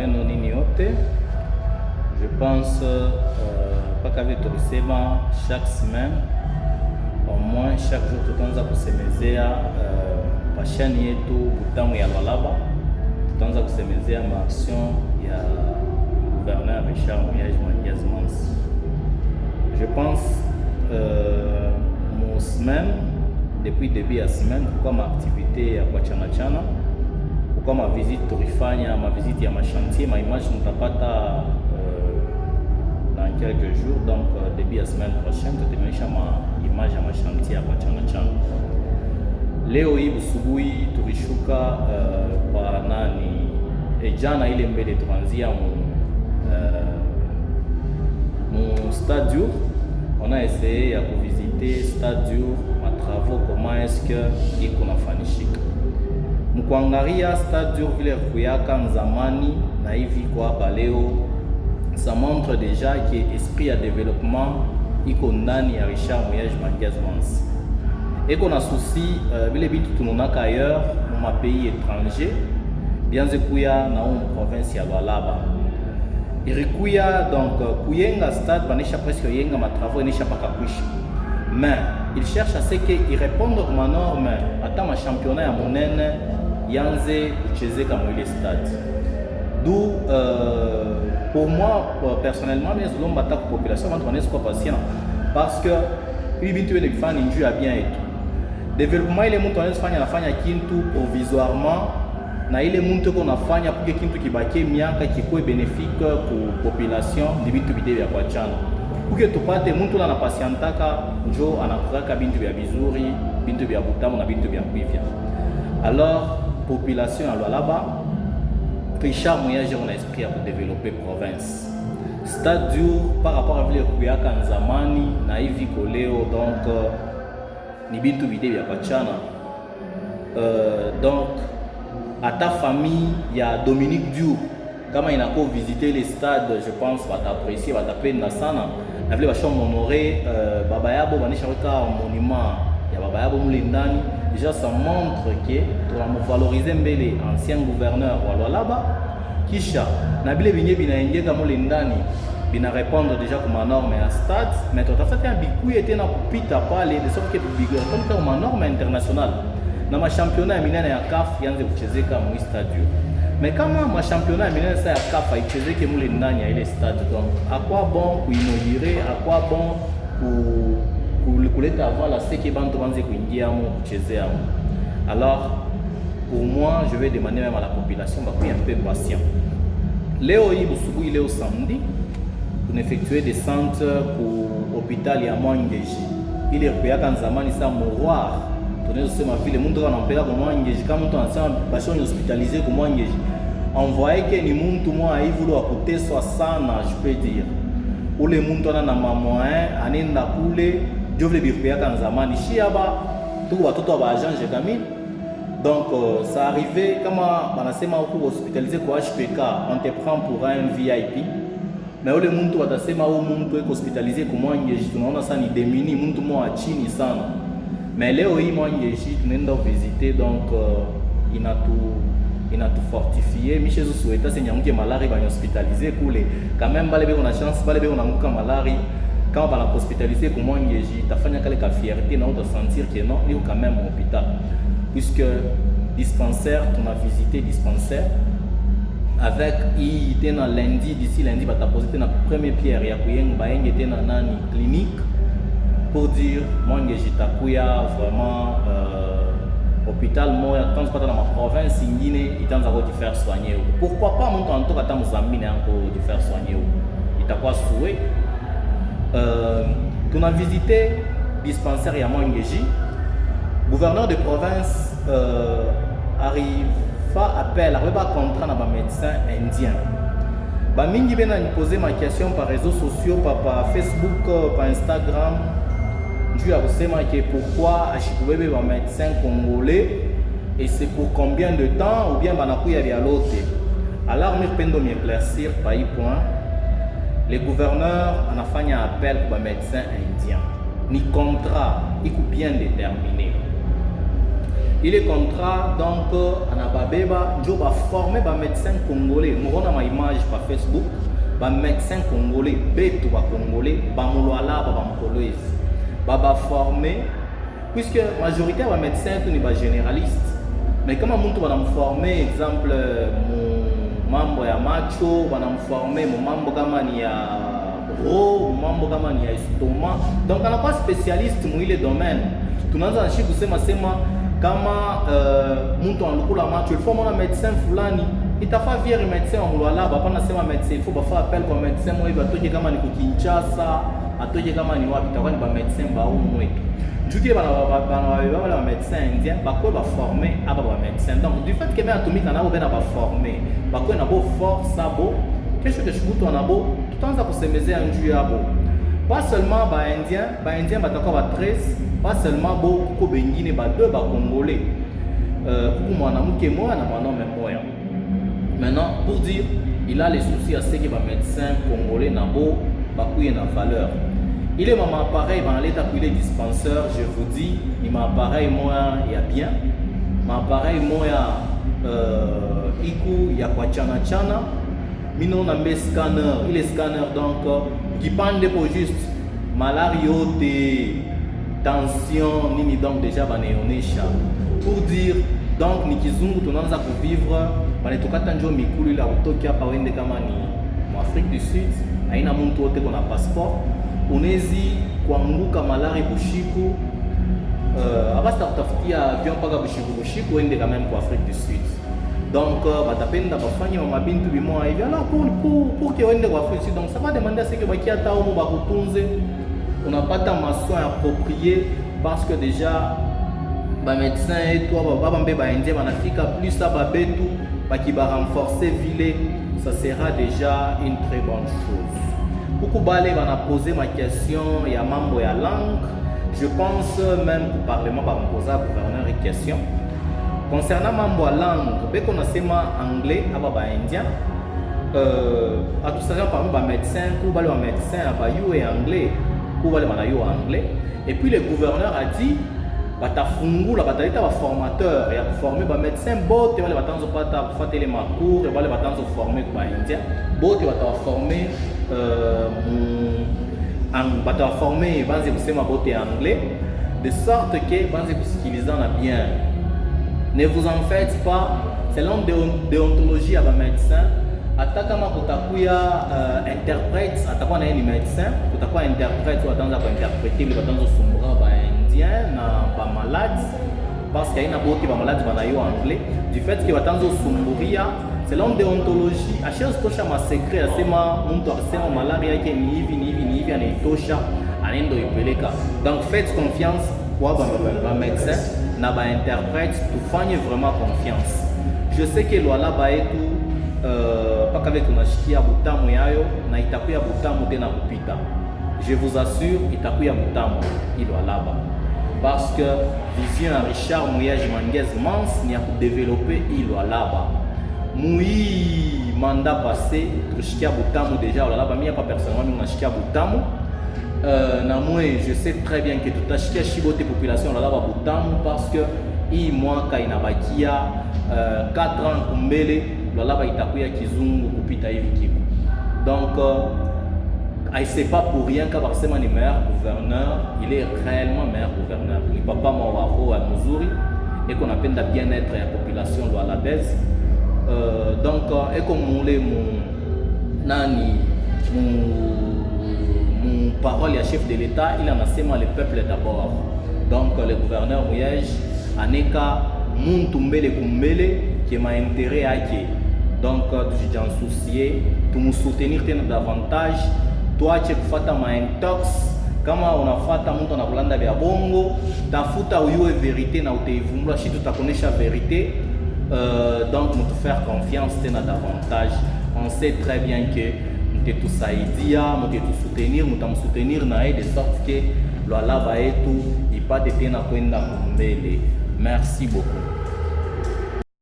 maneno nini yote. Je pense paka vile tulisema chaque semaine au moins chaque jour tutaanza kusemezea pashani yetu Butamu ya Lualaba, tutaanza kusemezea maaction ya gouverneur Richard Muyaya Mangiazi Mansi. Je pense mon semaine depuis début ya semaine kwa ma activité ya kwa chana kwa ma visite tulifanya, ma visite ya machantier, ma image mtapata dans quelques jours. Donc début ya semaine prochaine tutaonyesha ma image ya machantier ya kwa chana. Leo hii usubuhi tulishuka kwa nani jana ile mbele tuanzia mon stade. On a essayé ya kuvisiter stade ma travaux comment est-ce que iko nafanishika. Mkuangalia stade vile kuyaka nzamani na hivi kwa hapa leo, ça montre déjà que esprit ya développement iko ndani ya Richard Muyaya Mangiazi Mansi. Eko na souci vile bitu tunonaka ailleurs dans ma pays étranger bianze kuya na province ya Lualaba. Irikuya donc kuyenga stade banisha presque yenga ma travaux inisha paka kwisha. Mais il cherche à ce que il répondre aux normes ata ma championnat ya monene yanze kuchezeka mwile stade. D'où pour moi personnellement mais zolomba ta population bantu banesko kwa patient parce que ili bintu bene bifanya njuu ya bien et tout. Développement ile mtu anafanya kintu provisoirement na ile mtu ko nafanya pour kintu kibaki miaka kikuwe bénéfique ku population ni bintu bidebe ya kwa chana. Pour que tupate mtu na patientaka njo anakuraka bintu bya bizuri, bintu bya Butamu na bintu bya kuivya. Alors population ya Lualaba Richard Muyaya on a esprit pour développer province. Stade par rapport à vile kuyaka nzamani na hivi koleo donc ni bintu bidebe ya kwa chana. Donc à ta famille il y a Dominique Diou kama inako visiter les stades, je pense va t'apprécier, va t'apenda sana na vile basho honorer baba yabo banisha weka monument ya baba yabo mule ndani. Déjà ça montre que tu vas valoriser mbele ancien gouverneur wa Lualaba kisha na bile binye binaengeka mule ndani bina répondre déjà comme norme ya stade, mais tutafuta ya bikuye tena kupita pale de sorte que bigora comme norme internationale na ma championnat ya minene ya CAF yanze kuchezeka mu stade. Mais kama ma championnat ya minene sa ya CAF ichezeke mule ndani ya ile stade, donc à quoi bon kuinaugurer, à quoi bon kuleta voilà ce que bantu banze kuingia mu kuchezea. Alors pour moi je vais demander même à la population bah un peu patient. Leo hii busubuhi leo samedi on effectuer descente pour hôpital ya Mwangeji ile kuyaka nzamani sa mouroir. Tunaweza sema vile mtu anampeleka kwa Mwangeji, kama mtu anasema basi on hospitaliser kwa Mwangeji, envoyer que ni mtu mwa hivi wa kuteswa sana, je peux dire ule mtu ana na mamoyen anenda kule ndio vile bikuyaka nzamani shiaba tu watoto wa agent Camille. Donc ça arrivé kama banasema huko hospitaliser kwa HPK on te prend pour un VIP, mais ule mtu watasema huyu mtu eko hospitaliser kwa Mwangeji, tunaona sana ni demini mtu mwa chini sana. Mais leo hii Mwangeji tunaenda visiter, donc inatu fortifier michezo souhaita senyamuke malari ba hospitaliser kule quand même bale beko na chance bale beko namuka malari quand ba la hospitaliser kwa Mwangeji tafanya kale ka fierté na auto sentir que non ni quand même hôpital, puisque dispensaire on a visité dispensaire avec il était dans lundi, d'ici lundi va t'apposer na première pierre ya kuyeng ba yeng était na nani clinique pour dire Mwangeji takuya vraiment hôpital moya quand tu dans ma province ingine itanza ko te faire soigner. Pourquoi pas mon tanto kata Mozambique encore te faire soigner itakuwa souhait. On a visité dispensaire ya Mwangeji. Gouverneur de province arriva appel arriva contrat na ba médecin indien. Ba mingi bena ni poser ma question par réseaux sociaux, par Facebook, par Instagram. Je vais vous dire pourquoi achikubebe ba médecin congolais et c'est pour combien de temps ou bien banakuya ya l'autre. Alors me pendo m'éclaircir par un point. Le gouverneur en a fait un appel pour les médecins indiens. Ni contrat, il est bien déterminé. il est contrat donc anababeba njo ba former ba médecin congolais mona ma image par Facebook ba médecin congolais beto ba congolais ba mulwala ba mkolwezi ba former puisque majorité ba médecin tout ni ba généraliste mais comment muntu bana former exemple mambo ya macho bana former mambo kama ni ya mambo kama ni ya estomac donc anakuwa spécialiste mu ile domaine tunaanza nashi kusema kama mtu anakula macho il faut mona médecin fulani itafaa viere médecin wa mulwala hapa nasema médecin il faut bafa appel kwa médecin mwe batoke kama ni Kinshasa atoke kama ni wapi takwani ba médecin ba umwetu njuki bana ba médecin indien bakwe ba former aba ba médecin donc du fait que ba atumika nabo bena ba former bakwe na bo force abo kesho keshukutu anabo tutaanza kusemezea njuu yabo pas seulement ba indien batakuwa ba 13 pas seulement beaucoup bengine ba deux ba congolais kuku mwanamke moya na mwanaume moya. Maintenant pour dire il a les soucis à ce que ba médecin congolais na bo bakuye na valeur. Il est maman appareil dans l'état où il est dispenseur, je vous dis, il m'a appareil moya ya bien. Ma appareil moya iku ya kwa chana mino na mbe scanner, il est scanner donc qui pande pour juste malaria tension nini donc déjà baneonesha pour dire donc ni kizungu tunaanza kuvivre banetokata njo mikulu ila utoki hapa wende kama ni mu Afrique du Sud haina mtu wote kuna passeport unezi kuanguka malaria bushiku abasta kutafutia avion paka bushiku wende quand même kwa Afrique du Sud donc batapenda bafanya mabintu bimoa hivi alors pour que wende kwa Afrique du Sud donc ça va demander à ce que bakia taomo bakutunze unapata masoin approprié parce que déjà ba médecin et toi ba mbé ba indien banafika plus ça ba betu ba ki ba renforcer ville ça sera déjà une très bonne chose. Beaucoup balé bana poser ma question ya mambo ya langue, je pense même que parlement ba poser gouverneur une question concernant mambo ya langue beko na sema anglais aba ba indien à tout ça parmi ba médecin ku balé ba médecin ba yo et anglais pour aller en anglais. Et puis le gouverneur a dit batafungula bataleta ba formateur ya former ba médecin bote wale batanzo pata kufuata ile macours et wale batanzo former ba indien bote bata former bata former banze kusema bote anglais de sorte que banze kusikiliza na bien. Ne vous en faites pas, c'est l'homme déontologie à ba médecin. Hata kama kutakuya interprète atakuwa na ni médecin kutakuwa interprète watanza kwa interpréter ile batanzo sumbura ba indien na ba malade parce qu'il y a une boki ba malade bana yo anglais du fait que batanzo sumburia c'est l'homme déontologie a chose tosha ma secret asema mtu akisema malaria yake ni hivi anaitosha anaenda ipeleka donc faites confiance kwa ba médecin na ba interprète tufanye vraiment confiance. Je sais que lwala ba etu paka vile tunashikia butamu yayo na itakuya butamu tena kupita. Je vous assure itakuya butamu ilo alaba parce que vision ya Richard Muyage Manguez Mans ni ya kudeveloper ilo alaba mui mandat passé tushikia butamu déjà ilo alaba mia pas personnellement nashikia butamu na moi je sais très bien que tutashikia shibote population ilo alaba butamu parce que hii mwaka inabakia 4 ans kumbele lolaba itakuya kizungu kupita hivi kiku donc c'est pas pour rien qu'Abarsema ni meilleur gouverneur, il est réellement meilleur gouverneur. Ni papa Mawaro à Muzuri et qu'on appelle la bien-être et la population de la baisse. Donc et comme mon nani mon parole à chef de l'État, il en a seulement le peuple d'abord. Donc le gouverneur Muyage aneka muntumbele kumbele qui m'a intérêt à qui. Donc je j'en soucier, tu me soutenir davantage. Toi tu kufata ma intox kama unafuata mtu anakulanda vya bongo, tafuta uyue vérité na utaivumbula shi tutakonesha vérité. Donc nous te faire confiance tena davantage. On sait très bien que nous te tusaidia, nous te soutenir, nous t'am soutenir na de sorte que lwala ba etu ipate tena kwenda kumbele. Merci beaucoup.